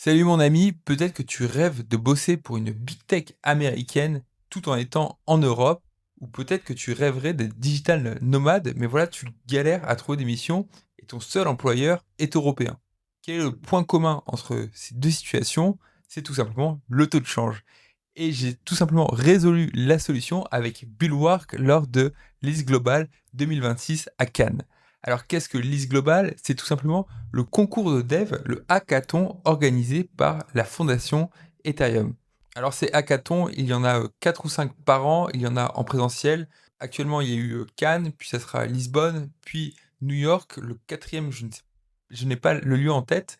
Salut mon ami, peut-être que tu rêves de bosser pour une big tech américaine tout en étant en Europe, ou peut-être que tu rêverais d'être digital nomade, mais voilà, tu galères à trouver des missions et ton seul employeur est européen. Quel est le point commun entre ces deux situations? C'est tout simplement le taux de change. Et j'ai tout simplement résolu la solution avec Bulwark lors de l'IS Global 2026 à Cannes. Alors qu'est-ce que l'IS Global? C'est tout simplement le concours de dev, le hackathon organisé par la fondation Ethereum. Alors ces hackathons, il y en a 4 ou 5 par an, il y en a en présentiel. Actuellement, il y a eu Cannes, puis ça sera Lisbonne, puis New York. Le quatrième, je n'ai pas le lieu en tête,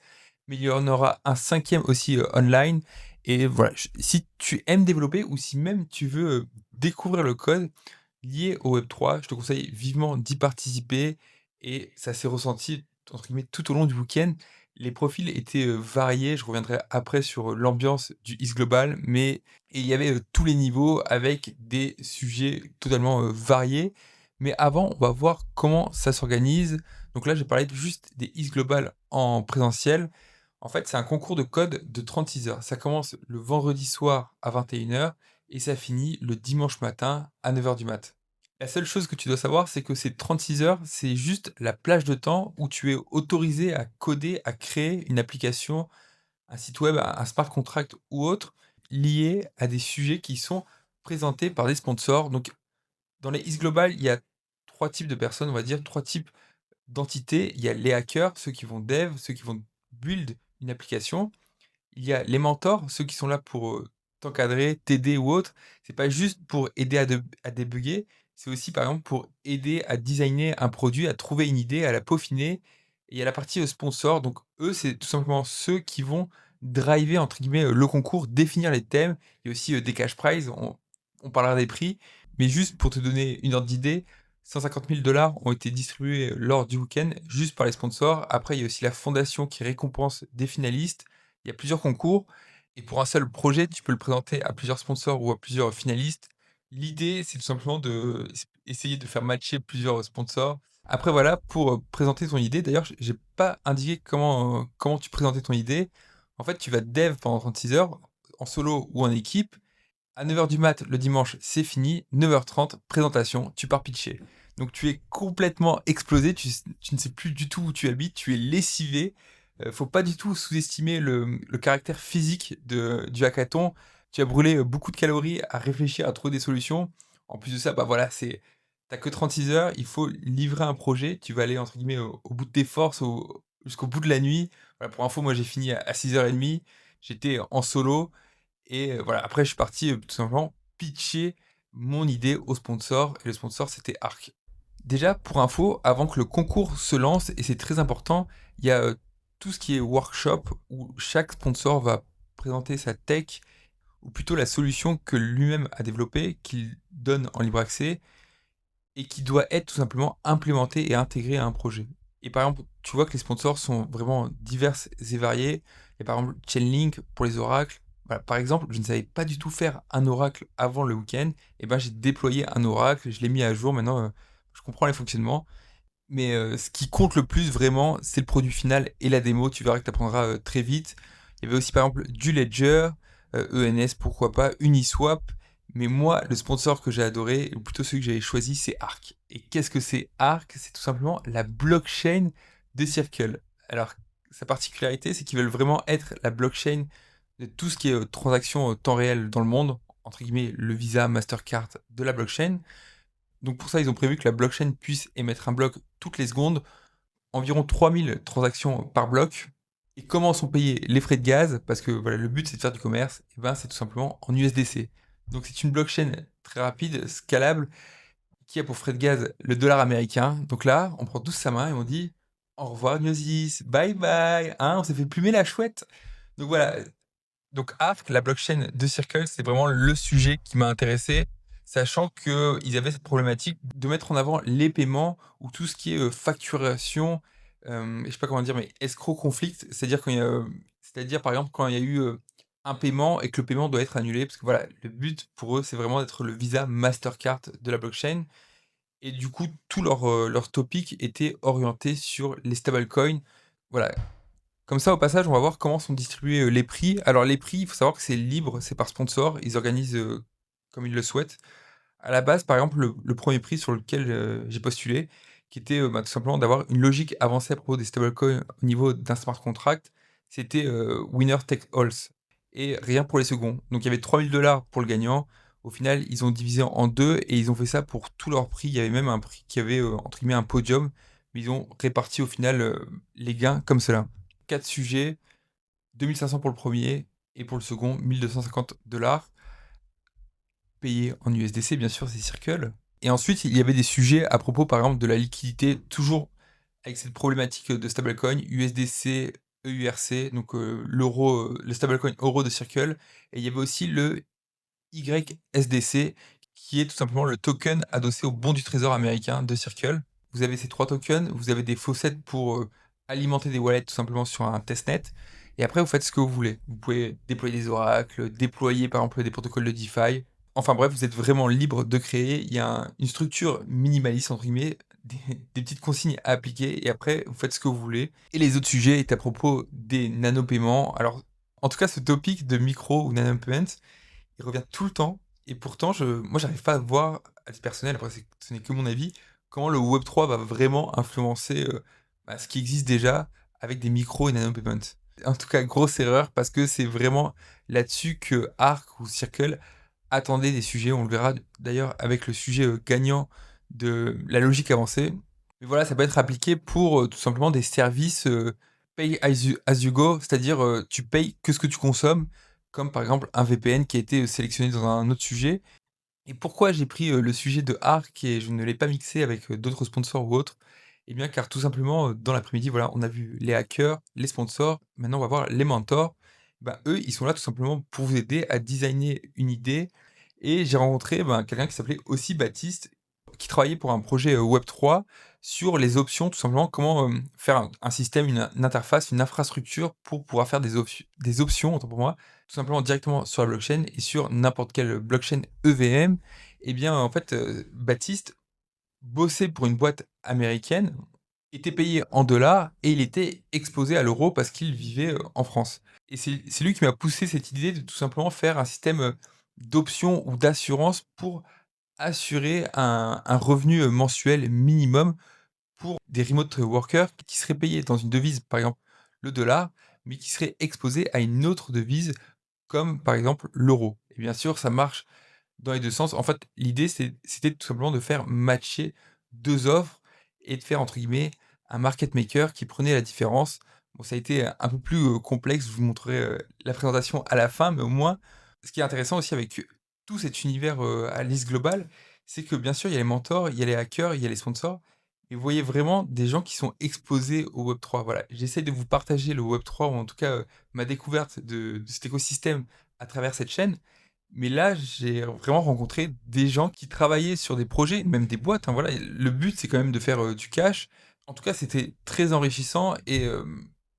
mais il y en aura un cinquième aussi online. Et voilà, si tu aimes développer ou si même tu veux découvrir le code lié au Web3, je te conseille vivement d'y participer. Et ça s'est ressenti entre guillemets tout au long du week-end. Les profils étaient variés. Je reviendrai après sur l'ambiance du Is Global, mais et il y avait tous les niveaux avec des sujets totalement variés. Mais avant, on va voir comment ça s'organise. Donc là, j'ai parlé juste des Is Global en présentiel. En fait, c'est un concours de code de 36 heures. Ça commence le vendredi soir à 21 heures et ça finit le dimanche matin à 9 heures du mat. La seule chose que tu dois savoir, c'est que ces 36 heures, c'est juste la plage de temps où tu es autorisé à coder, à créer une application, un site web, un smart contract ou autre lié à des sujets qui sont présentés par des sponsors. Donc, dans les Is Global, il y a trois types de personnes, on va dire, trois types d'entités. Il y a les hackers, ceux qui vont dev, ceux qui vont build une application. Il y a les mentors, ceux qui sont là pour t'encadrer, t'aider ou autre. C'est pas juste pour aider à débugger, c'est aussi par exemple pour aider à designer un produit, à trouver une idée, à la peaufiner. Et il y a la partie sponsor, donc eux, c'est tout simplement ceux qui vont driver entre guillemets le concours, définir les thèmes. Il y a aussi des cash prizes, on parlera des prix, mais juste pour te donner une ordre d'idée, 150 000 dollars ont été distribués lors du week-end juste par les sponsors. Après, il y a aussi la fondation qui récompense des finalistes. Il y a plusieurs concours et pour un seul projet, tu peux le présenter à plusieurs sponsors ou à plusieurs finalistes. L'idée, c'est tout simplement de essayer de faire matcher plusieurs sponsors. Après, voilà, pour présenter ton idée, d'ailleurs, j'ai pas indiqué comment tu présentais ton idée. En fait, tu vas dev pendant 36 heures, en solo ou en équipe. À 9 heures du mat, le dimanche, c'est fini. 9h30, présentation, tu pars pitcher. Donc tu es complètement explosé, tu ne sais plus du tout où tu habites, tu es lessivé. Faut pas du tout sous-estimer le caractère physique du hackathon. Tu as brûlé beaucoup de calories à réfléchir, à trouver des solutions. En plus de ça, bah voilà, t'as que 36 heures, il faut livrer un projet. Tu vas aller entre guillemets au bout de tes forces, jusqu'au bout de la nuit. Voilà, pour info, moi j'ai fini à 6h30. J'étais en solo. Et voilà, après je suis parti, tout simplement pitcher mon idée au sponsor et le sponsor c'était Arc. Déjà pour info, avant que le concours se lance et c'est très important, il y a, tout ce qui est workshop où chaque sponsor va présenter sa tech ou plutôt la solution que lui-même a développée, qu'il donne en libre accès et qui doit être tout simplement implémentée et intégrée à un projet. Et par exemple, tu vois que les sponsors sont vraiment divers et variés. Il y a par exemple Chainlink pour les oracles. Voilà, par exemple, je ne savais pas du tout faire un oracle avant le week-end. Et ben j'ai déployé un oracle, je l'ai mis à jour. Maintenant, je comprends les fonctionnements. Mais ce qui compte le plus vraiment, c'est le produit final et la démo. Tu verras que tu apprendras très vite. Il y avait aussi par exemple du Ledger, ENS, pourquoi pas, Uniswap. Mais moi, le sponsor que j'ai adoré, ou plutôt celui que j'avais choisi, c'est Arc. Et qu'est-ce que c'est Arc? C'est tout simplement la blockchain de Circle. Alors, sa particularité, c'est qu'ils veulent vraiment être la blockchain de tout ce qui est transaction temps réel dans le monde, entre guillemets le Visa, Mastercard de la blockchain. Donc pour ça, ils ont prévu que la blockchain puisse émettre un bloc toutes les secondes, environ 3000 transactions par bloc. Et comment sont payés les frais de gaz? Parce que voilà, le but c'est de faire du commerce, et ben c'est tout simplement en USDC. Donc c'est une blockchain très rapide, scalable, qui a pour frais de gaz le dollar américain. Donc là, on prend tous sa main et on dit au revoir Gnosis, bye bye, hein, on s'est fait plumer la chouette. Donc voilà, donc Arc, la blockchain de Circle, c'est vraiment le sujet qui m'a intéressé, sachant qu'ils avaient cette problématique de mettre en avant les paiements ou tout ce qui est facturation, je sais pas comment dire, mais escroc conflict, c'est-à-dire c'est-à-dire par exemple quand il y a eu un paiement et que le paiement doit être annulé, parce que voilà, le but pour eux, c'est vraiment d'être le Visa Mastercard de la blockchain. Et du coup, tout leur topic était orienté sur les stablecoins. Voilà, Comme ça, au passage, on va voir comment sont distribués, les prix. Alors les prix, il faut savoir que c'est libre, c'est par sponsor, ils organisent, comme ils le souhaitent. À la base, par exemple, le 1 prix sur lequel, j'ai postulé, qui était, tout simplement d'avoir une logique avancée à propos des stablecoins au niveau d'un smart contract, c'était, winner take alls et rien pour les seconds. Donc il y avait 3 000 $ pour le gagnant. Au final, ils ont divisé en 2 et ils ont fait ça pour tous leurs prix. Il y avait même un prix qui avait, entre guillemets «un podium», mais ils ont réparti au final, les gains comme cela. 4 sujets, 2 500 pour le premier et pour le second, 1 250 $ payés en USDC, bien sûr, c'est Circle. Et ensuite, il y avait des sujets à propos, par exemple, de la liquidité, toujours avec cette problématique de stablecoin, USDC, EURC, donc l'euro, le stablecoin euro de Circle. Et il y avait aussi le YSDC, qui est tout simplement le token adossé au bon du trésor américain de Circle. Vous avez ces 3 tokens, vous avez des faucets pour alimenter des wallets tout simplement sur un testnet. Et après, vous faites ce que vous voulez. Vous pouvez déployer des oracles, déployer par exemple des protocoles de DeFi. Enfin bref, vous êtes vraiment libre de créer. Il y a une structure minimaliste, entre guillemets, des, des petites consignes à appliquer. Et après, vous faites ce que vous voulez. Et les autres sujets est à propos des nano-paiements. Alors, en tout cas, ce topic de micro ou nano-payments, il revient tout le temps. Et pourtant, moi, j'arrive pas à voir, à titre personnel, après, ce n'est que mon avis, comment le Web3 va vraiment influencer ce qui existe déjà avec des micro et nano-payments. En tout cas, grosse erreur, parce que c'est vraiment là-dessus que Arc ou Circle attendaient des sujets. On le verra d'ailleurs avec le sujet gagnant de la logique avancée. Mais voilà, ça peut être appliqué pour tout simplement des services pay as you go, c'est-à-dire tu payes que ce que tu consommes, comme par exemple un VPN qui a été sélectionné dans un autre sujet. Et pourquoi j'ai pris le sujet de Arc et je ne l'ai pas mixé avec d'autres sponsors ou autres? Eh bien, car tout simplement, dans l'après-midi, voilà, on a vu les hackers, les sponsors, maintenant on va voir les mentors. Ben, eux, ils sont là tout simplement pour vous aider à designer une idée. Et j'ai rencontré quelqu'un qui s'appelait aussi Baptiste, qui travaillait pour un projet Web3 sur les options, tout simplement, comment faire un système, une interface, une infrastructure pour pouvoir faire des options, autant pour moi, tout simplement directement sur la blockchain et sur n'importe quelle blockchain EVM. Eh bien, en fait, Baptiste bossait pour une boîte américaine, était payé en dollars et il était exposé à l'euro parce qu'il vivait en France. Et c'est lui qui m'a poussé cette idée de tout simplement faire un système d'options ou d'assurance pour assurer un revenu mensuel minimum pour des remote workers qui seraient payés dans une devise, par exemple le dollar, mais qui seraient exposés à une autre devise comme par exemple l'euro. Et bien sûr, ça marche dans les 2 sens. En fait, l'idée c'était tout simplement de faire matcher 2 offres et de faire entre guillemets «un market maker» qui prenait la différence. Bon, ça a été un peu plus, complexe, je vous montrerai, la présentation à la fin, mais au moins, ce qui est intéressant aussi avec, tout cet univers, à l'East Global, c'est que bien sûr, il y a les mentors, il y a les hackers, il y a les sponsors et vous voyez vraiment des gens qui sont exposés au Web3. Voilà, j'essaie de vous partager le Web3 ou en tout cas, ma découverte de cet écosystème à travers cette chaîne. Mais là, j'ai vraiment rencontré des gens qui travaillaient sur des projets, même des boîtes, hein, voilà. Le but, c'est quand même de faire, du cash. En tout cas, c'était très enrichissant et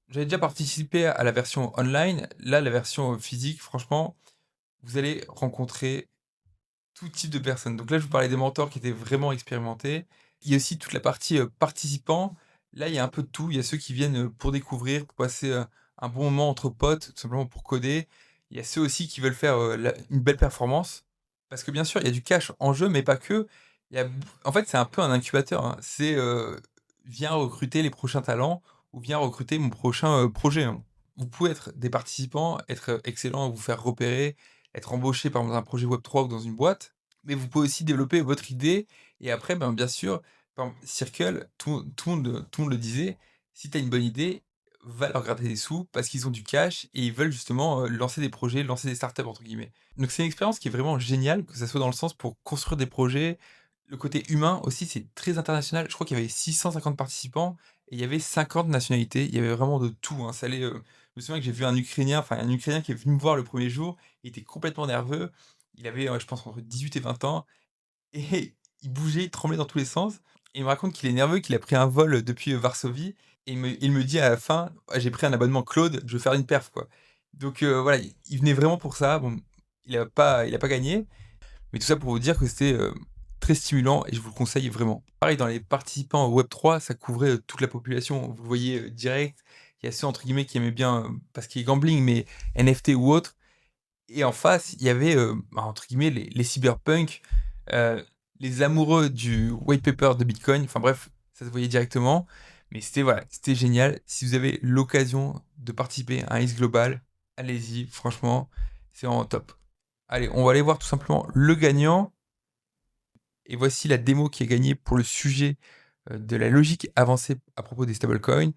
j'avais déjà participé à la version online. Là, la version, physique, franchement, vous allez rencontrer tout type de personnes. Donc là, je vous parlais des mentors qui étaient vraiment expérimentés. Il y a aussi toute la partie, participants. Là, il y a un peu de tout. Il y a ceux qui viennent, pour découvrir, pour passer, un bon moment entre potes, tout simplement pour coder. Il y a ceux aussi qui veulent faire, une belle performance. Parce que bien sûr, il y a du cash en jeu, mais pas que. Il y a en fait, c'est un peu un incubateur, hein. C'est, viens recruter les prochains talents ou viens recruter mon prochain, projet, hein. Vous pouvez être des participants, être, excellent, vous faire repérer, être embauché par exemple dans un projet Web3 ou dans une boîte, mais vous pouvez aussi développer votre idée et après, bien sûr, par exemple, Circle, tout le monde le disait, si tu as une bonne idée, va leur gratter des sous parce qu'ils ont du cash et ils veulent justement lancer des projets, lancer des startups entre guillemets. Donc c'est une expérience qui est vraiment géniale, que ça soit dans le sens pour construire des projets. Le côté humain aussi, c'est très international. Je crois qu'il y avait 650 participants et il y avait 50 nationalités. Il y avait vraiment de tout, hein. Ça allait, je me souviens que j'ai vu un Ukrainien qui est venu me voir le premier jour, il était complètement nerveux. Il avait, je pense entre 18 et 20 ans et il bougeait, il tremblait dans tous les sens et il me raconte qu'il est nerveux, qu'il a pris un vol depuis, Varsovie et il me dit à la fin: «Ouais, j'ai pris un abonnement Claude, je veux faire une perf, quoi». Donc voilà, il venait vraiment pour ça. Bon, il a pas gagné, mais tout ça pour vous dire que c'était, très stimulant et je vous le conseille vraiment. Pareil dans les participants au Web3, ça couvrait, toute la population. Vous le voyez, direct, il Il y a ceux, entre guillemets, qui aimaient bien, parce qu'il est gambling, mais NFT ou autre. Et en face, il y avait, entre guillemets, les cyberpunks, heu, les amoureux du white paper de Bitcoin. Enfin bref, ça se voyait directement. Mais c'était voilà, c'était génial. Si vous avez l'occasion de participer à un X Global, allez-y, franchement, c'est vraiment top. Allez, on va aller voir tout simplement le gagnant et voici la démo qui a gagné pour le sujet, de la logique avancée à propos des stablecoins.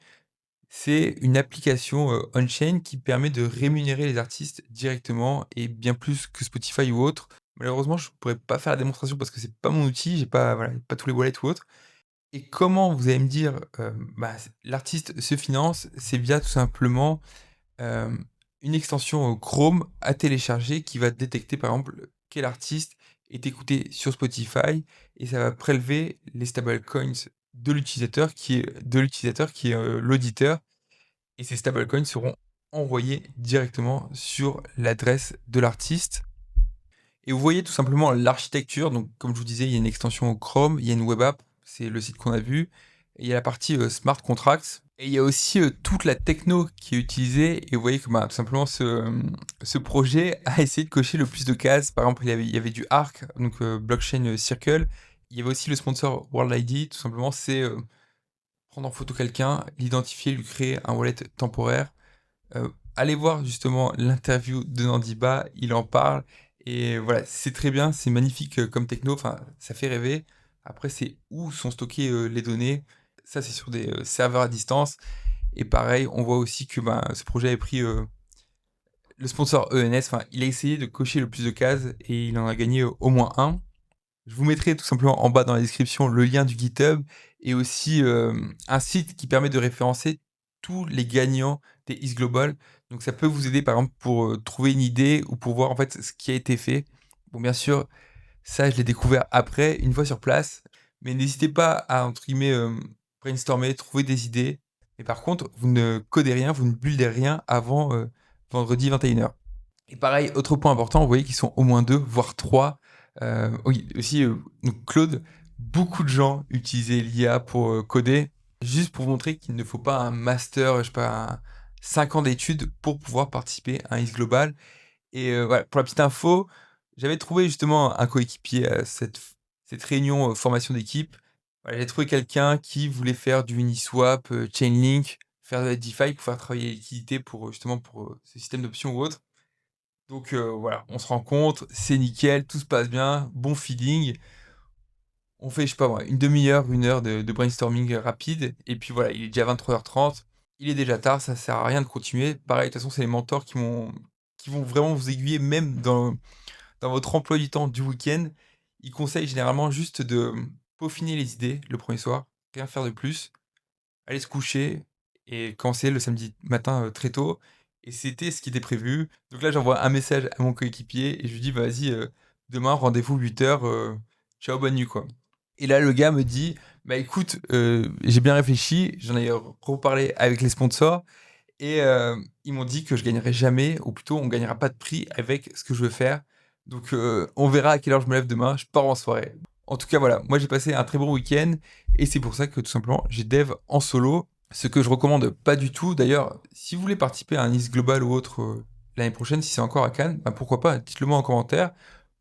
C'est une application, on-chain qui permet de rémunérer les artistes directement et bien plus que Spotify ou autre. Malheureusement, je pourrais pas faire la démonstration parce que c'est pas mon outil, j'ai pas voilà, pas tous les wallets ou autres. Et comment vous allez me dire, l'artiste se finance? C'est via tout simplement, hem, une extension, Chrome à télécharger qui va détecter par exemple quel artiste est écouté sur Spotify et ça va prélever les stablecoins de l'utilisateur qui est l'auditeur et ces stablecoins seront envoyés directement sur l'adresse de l'artiste. Et vous voyez tout simplement l'architecture. Donc, comme je vous disais, il y a une extension Chrome, il y a une web app, c'est le site qu'on a vu. Et il y a la partie smart contracts. Et il y a aussi toute la techno qui est utilisée. Et vous voyez que tout simplement ce projet a essayé de cocher le plus de cases. Par exemple, il y avait du ARC, donc blockchain circle. Il y avait aussi le sponsor World ID. Tout simplement, c'est prendre en photo quelqu'un, l'identifier, lui créer un wallet temporaire. Allez voir justement l'interview de Nandiba, il en parle et voilà, c'est très bien, c'est magnifique, comme techno, enfin, ça fait rêver. Après, c'est où sont stockées, les données. Ça, c'est sur des, serveurs à distance et pareil, on voit aussi que, ce projet a pris, le sponsor ENS, enfin, il a essayé de cocher le plus de cases et il en a gagné, au moins un. Je vous mettrai tout simplement en bas dans la description le lien du GitHub et aussi un site qui permet de référencer tous les gagnants des Is Global. Donc ça peut vous aider par exemple pour trouver une idée ou pour voir en fait ce qui a été fait. Bon, bien sûr, ça je l'ai découvert après, une fois sur place. Mais n'hésitez pas à, entre guillemets, brainstormer, trouver des idées. Mais par contre, vous ne codez rien, vous ne buildez rien avant vendredi 21h. Et pareil, autre point important, vous voyez qu'ils sont au moins 2 voire 3. Oui, aussi, donc Claude, beaucoup de gens utilisaient l'IA pour, coder, juste pour vous montrer qu'il ne faut pas un master, je sais pas, 5 ans d'études pour pouvoir participer à un Is Global. Et voilà, pour la petite info, j'avais trouvé justement un coéquipier à cette réunion, formation d'équipe. Voilà, j'ai trouvé quelqu'un qui voulait faire du Uniswap, Chainlink, faire de la DeFi pour faire travailler les liquidités pour, justement pour, ce système d'options ou autre. Donc voilà, on se rencontre, c'est nickel, tout se passe bien, bon feeling. On fait, je sais pas moi, une demi heure, une heure de brainstorming rapide et puis voilà, il est déjà 23h30, il est déjà tard, ça sert à rien de continuer. Pareil, de toute façon, c'est les mentors qui vont vraiment vous aiguiller même dans votre emploi du temps du week-end. Ils conseillent généralement juste de peaufiner les idées le premier soir, rien faire de plus, aller se coucher et commencer le samedi matin, très tôt et c'était ce qui était prévu. Donc là, j'envoie un message à mon coéquipier et je lui dis: «Bah, vas-y, demain rendez-vous 8h, ciao, bonne nuit, quoi». Et là, le gars me dit: «Bah, écoute, j'ai bien réfléchi, j'en ai reparlé avec les sponsors et ils m'ont dit que je gagnerais jamais ou plutôt on gagnera pas de prix avec ce que je veux faire. Donc on verra à quelle heure je me lève demain, je pars en soirée». En tout cas, voilà, moi j'ai passé un très bon week-end et c'est pour ça que tout simplement j'ai dev en solo, ce que je recommande pas du tout. D'ailleurs, si vous voulez participer à un Nice Global ou autre, l'année prochaine, si c'est encore à Cannes, pourquoi pas, dites-le moi en commentaire.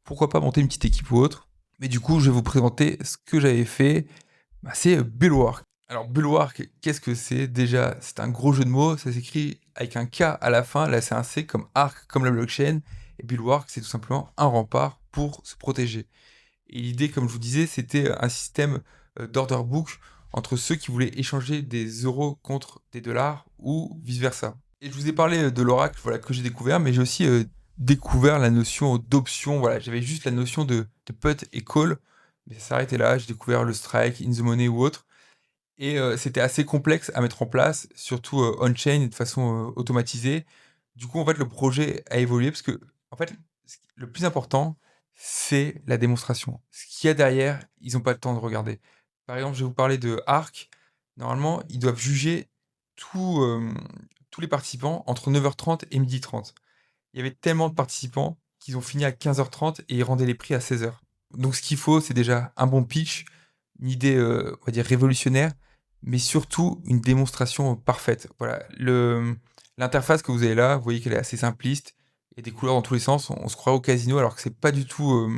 Pourquoi pas monter une petite équipe ou autre. Mais du coup, je vais vous présenter ce que j'avais fait, c'est Bulwark. Alors Bulwark, qu'est-ce que c'est? Déjà, c'est un gros jeu de mots, ça s'écrit avec un K à la fin, là c'est un C comme Arc, comme la blockchain, et Bulwark, c'est tout simplement un rempart pour se protéger. Et l'idée, comme je vous disais, c'était un système d'order book entre ceux qui voulaient échanger des euros contre des dollars ou vice-versa. Et je vous ai parlé de l'oracle, voilà, que j'ai découvert, mais j'ai aussi découvert la notion d'option. Voilà, j'avais juste la notion de put et call, mais ça s'arrêtait là. J'ai découvert le strike, in the money ou autre. Et c'était assez complexe à mettre en place, surtout on-chain et de façon automatisée. Du coup, en fait, le projet a évolué parce que, en fait, le plus important, c'est la démonstration. Ce qu'il y a derrière, ils n'ont pas le temps de regarder. Par exemple, je vais vous parler de Arc. Normalement, ils doivent juger tout, tous les participants entre 9h30 et 12h30. Il y avait tellement de participants qu'ils ont fini à 15h30 et ils rendaient les prix à 16h. Donc ce qu'il faut, c'est déjà un bon pitch, une idée, on va dire révolutionnaire, mais surtout une démonstration parfaite. Voilà, l'interface que vous avez là, vous voyez qu'elle est assez simpliste, il y a des couleurs dans tous les sens, on se croirait au casino alors que c'est pas du tout,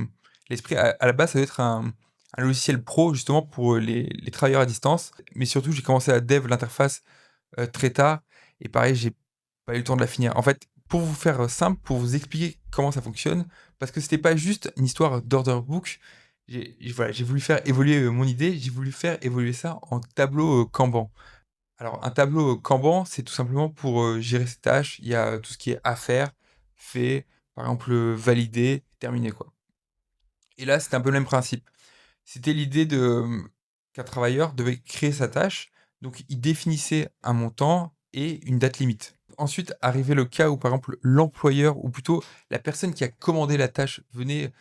l'esprit. À la base, ça doit être un logiciel pro justement pour, les travailleurs à distance, mais surtout j'ai commencé à dev l'interface, très tard et pareil, j'ai pas eu le temps de la finir. En fait, pour vous faire, simple, pour vous expliquer comment ça fonctionne, parce que c'était pas juste une histoire d'order book, voilà, j'ai voulu faire évoluer, mon idée, j'ai voulu faire évoluer ça en tableau, Kanban. Alors un tableau, Kanban, c'est tout simplement pour, gérer ses tâches. Il y a tout ce qui est à faire, fait, par exemple, valider, terminé, quoi. Et là, c'était un peu le même principe. C'était l'idée qu'un travailleur devait créer sa tâche, donc il définissait un montant et une date limite. Ensuite arrivait le cas où, par exemple, l'employeur ou plutôt la personne qui a commandé la tâche venait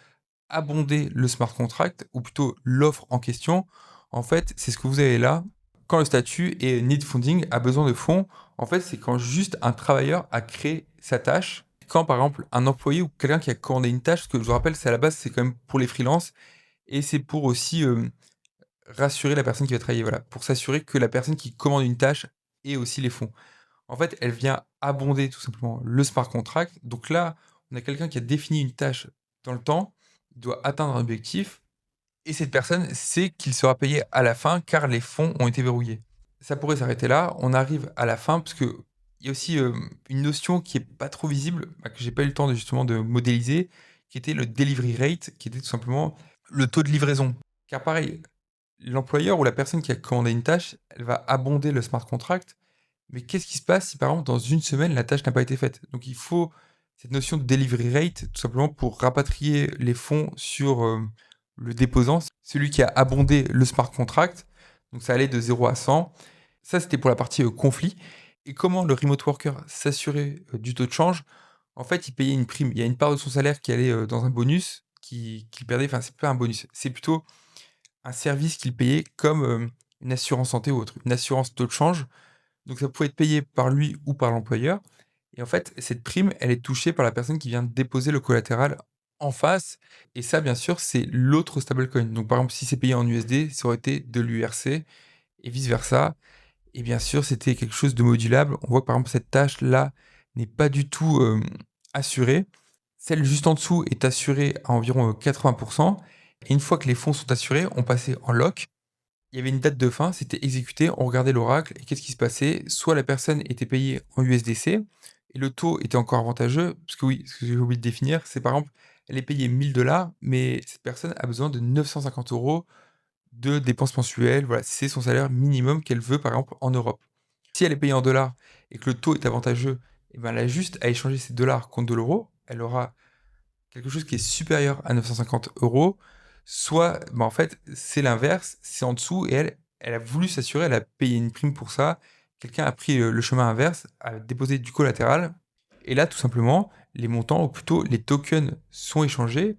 abonder le smart contract ou plutôt l'offre en question. En fait, c'est ce que vous avez là. Quand le statut est need funding, a besoin de fonds, en fait, c'est quand juste un travailleur a créé sa tâche. Quand, par exemple, un employé ou quelqu'un qui a commandé une tâche, ce que je vous rappelle, c'est à la base, c'est quand même pour les freelances et c'est pour aussi, rassurer la personne qui va travailler, voilà, pour s'assurer que la personne qui commande une tâche ait aussi les fonds. En fait, elle vient abonder tout simplement le smart contract. Donc là, on a quelqu'un qui a défini une tâche dans le temps, il doit atteindre un objectif, et cette personne sait qu'il sera payé à la fin car les fonds ont été verrouillés. Ça pourrait s'arrêter là. On arrive à la fin parce que il y a aussi une notion qui est pas trop visible, bah, que j'ai pas eu le temps de, justement de modéliser, qui était le delivery rate, qui était tout simplement le taux de livraison. Car pareil, l'employeur ou la personne qui a commandé une tâche, elle va abonder le smart contract, mais qu'est-ce qui se passe si, par exemple, dans une semaine, la tâche n'a pas été faite? Donc il faut cette notion de delivery rate, tout simplement pour rapatrier les fonds sur, le déposant, celui qui a abondé le smart contract. Donc ça allait de 0 à 100. Ça, c'était pour la partie, conflit. Et comment le remote worker s'assurait, du taux de change? En fait, il payait une prime. Il y a une part de son salaire qui allait, dans un bonus qu'il perdait. Enfin, c'est pas un bonus, c'est plutôt un service qu'il payait comme, une assurance santé ou autre, une assurance taux de change. Donc ça pouvait être payé par lui ou par l'employeur et en fait, cette prime, elle est touchée par la personne qui vient déposer le collatéral en face et ça, bien sûr, c'est l'autre stablecoin. Donc par exemple, si c'est payé en USD, ça aurait été de l'URC et vice versa et bien sûr, c'était quelque chose de modulable. On voit que, par exemple, cette tâche-là n'est pas du tout, assurée. Celle juste en dessous est assurée à environ, 80 et une fois que les fonds sont assurés, on passait en lock. Il y avait une date de fin, c'était exécuté, on regardait l'oracle et qu'est-ce qui se passait? Soit la personne était payée en USDC et le taux était encore avantageux, parce que oui, ce que j'ai oublié de définir, c'est par exemple, elle est payée 1 000 $, mais cette personne a besoin de 950 € de dépenses mensuelles. Voilà, c'est son salaire minimum qu'elle veut, par exemple, en Europe. Si elle est payée en dollars et que le taux est avantageux, et ben, elle a juste à échanger ses dollars contre de l'euro. Elle aura quelque chose qui est supérieur à 950 €, soit, bah, en fait, c'est l'inverse, c'est en dessous et elle a voulu s'assurer, elle a payé une prime pour ça. Quelqu'un a pris, le chemin inverse, a déposé du collatéral et là, tout simplement, les montants ou plutôt les tokens sont échangés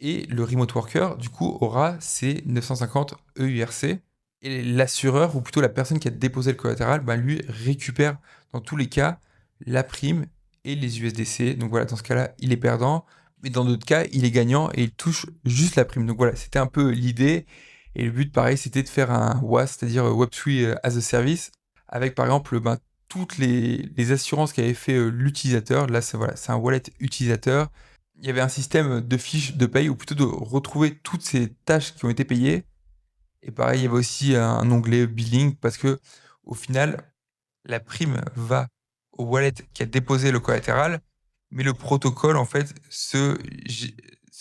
et le remote worker, du coup, aura ses 950 EURC et l'assureur ou plutôt la personne qui a déposé le collatéral, bah, lui récupère dans tous les cas la prime et les USDC. Donc voilà, dans ce cas-là, il est perdant, mais dans d'autres cas, il est gagnant et il touche juste la prime. Donc voilà, c'était un peu l'idée et le but pareil, c'était de faire un WAS, c'est-à-dire, Web3 as a Service avec par exemple, ben, toutes les assurances qu'avait fait, l'utilisateur. Là, c'est voilà, c'est un wallet utilisateur. Il y avait un système de fiches de paye ou plutôt de retrouver toutes ces tâches qui ont été payées et pareil, il y avait aussi un onglet billing parce que au final, la prime va au wallet qui a déposé le collatéral, mais le protocole, en fait, se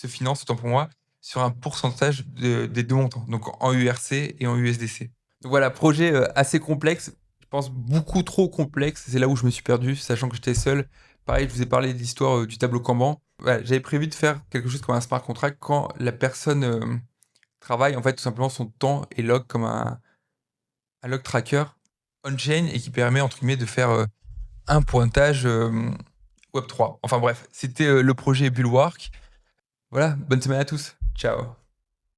finance, autant pour moi, sur un pourcentage des 2 montants, donc en URC et en USDC. Donc voilà, projet, assez complexe, je pense beaucoup trop complexe. C'est là où je me suis perdu, sachant que j'étais seul. Pareil, je vous ai parlé de l'histoire, du tableau Kanban. Voilà, j'avais prévu de faire quelque chose comme un smart contract quand la personne, travaille, en fait, tout simplement son temps est log comme un log tracker on-chain et qui permet, entre guillemets, de faire, un pointage, Web3. Enfin bref, c'était, le projet Bulwark. Voilà, bonne semaine à tous. Ciao.